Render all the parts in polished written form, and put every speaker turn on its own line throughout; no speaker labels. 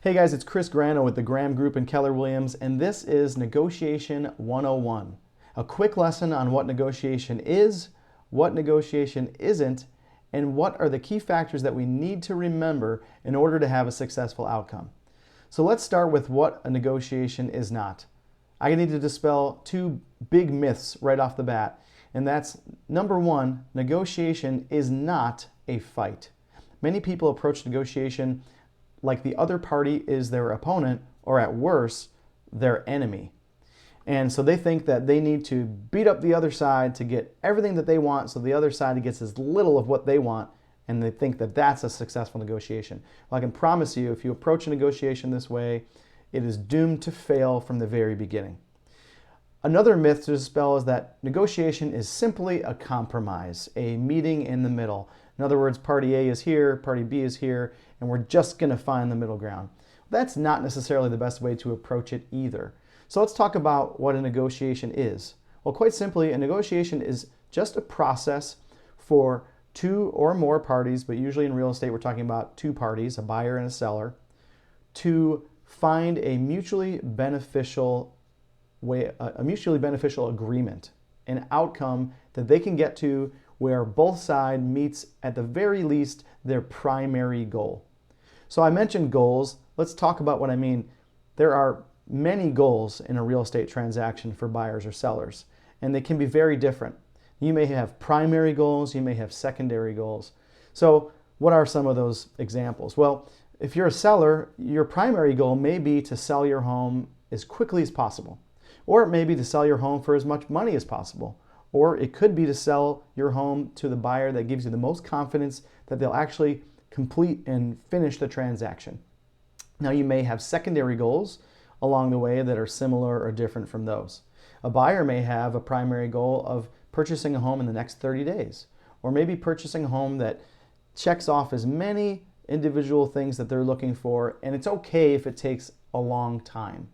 Hey guys, it's Chris Grano with the Graham Group and Keller Williams, and this is Negotiation 101. A quick lesson on what negotiation is, what negotiation isn't, and what are the key factors that we need to remember in order to have a successful outcome. So let's start with what a negotiation is not. I need to dispel two big myths right off the bat, and that's number one, negotiation is not a fight. Many people approach negotiation like the other party is their opponent, or at worst, their enemy. And so they think that they need to beat up the other side to get everything that they want, so the other side gets as little of what they want, and they think that that's a successful negotiation. Well, I can promise you, if you approach a negotiation this way, it is doomed to fail from the very beginning. Another myth to dispel is that negotiation is simply a compromise, a meeting in the middle. In other words, party A is here, party B is here, and we're just going to find the middle ground. That's not necessarily the best way to approach it either. So let's talk about what a negotiation is. Well, quite simply, a negotiation is just a process for two or more parties, but usually in real estate we're talking about two parties, a buyer and a seller, to find a mutually beneficial agreement, an outcome that they can get to where both sides meets at the very least their primary goal. So I mentioned goals. Let's talk about what I mean. There are many goals in a real estate transaction for buyers or sellers, and they can be very different. You may have primary goals, you may have secondary goals. So what are some of those examples? Well, if you're a seller, your primary goal may be to sell your home as quickly as possible, or it may be to sell your home for as much money as possible. Or it could be to sell your home to the buyer that gives you the most confidence that they'll actually complete and finish the transaction. Now, you may have secondary goals along the way that are similar or different from those. A buyer may have a primary goal of purchasing a home in the next 30 days, or maybe purchasing a home that checks off as many individual things that they're looking for, and it's okay if it takes a long time.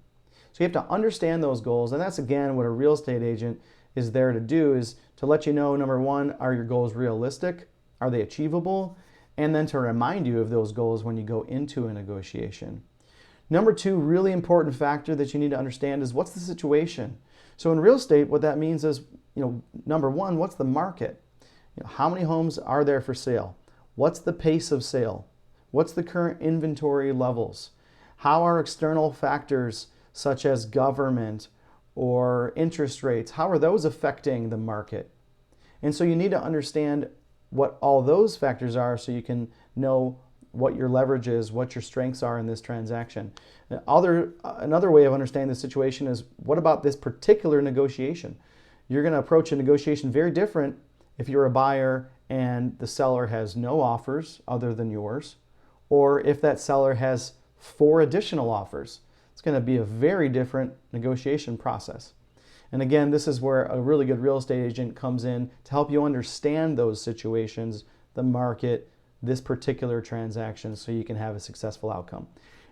So you have to understand those goals, and that's again what a real estate agent is there to do, is to let you know, number one, are your goals realistic? Are they achievable? And then to remind you of those goals when you go into a negotiation. Number two, really important factor that you need to understand is what's the situation? So in real estate, what that means is, number one, what's the market? How many homes are there for sale? What's the pace of sale? What's the current inventory levels? How are external factors such as government or interest rates, how are those affecting the market? And so you need to understand what all those factors are so you can know what your leverage is, what your strengths are in this transaction. Another way of understanding the situation is, what about this particular negotiation? You're going to approach a negotiation very different if you're a buyer and the seller has no offers other than yours, or if that seller has 4 additional offers. It's going to be a very different negotiation process. And again, this is where a really good real estate agent comes in to help you understand those situations, the market, this particular transaction, so you can have a successful outcome.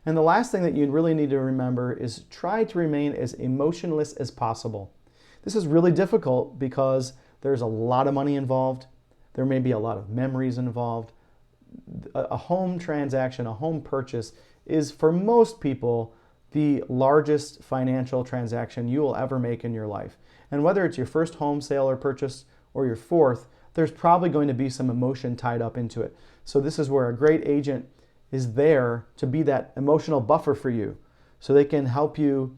And the last thing that you really need to remember is try to remain as emotionless as possible. This is really difficult because there's a lot of money involved. There may be a lot of memories involved. A home transaction, a home purchase is, for most people, the largest financial transaction you will ever make in your life. And whether it's your first home sale or purchase or your fourth, there's probably going to be some emotion tied up into it. So this is where a great agent is there to be that emotional buffer for you, so they can help you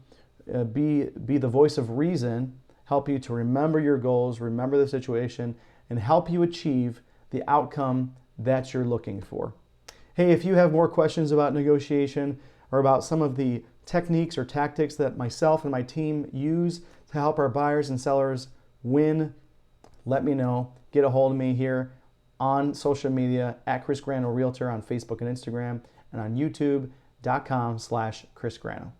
be the voice of reason, help you to remember your goals, remember the situation, and help you achieve the outcome that you're looking for. Hey, if you have more questions about negotiation or about some of the techniques or tactics that myself and my team use to help our buyers and sellers win, let me know. Get a hold of me here on social media at Chris Grano Realtor on Facebook and Instagram, and on youtube.com/Chris Grano.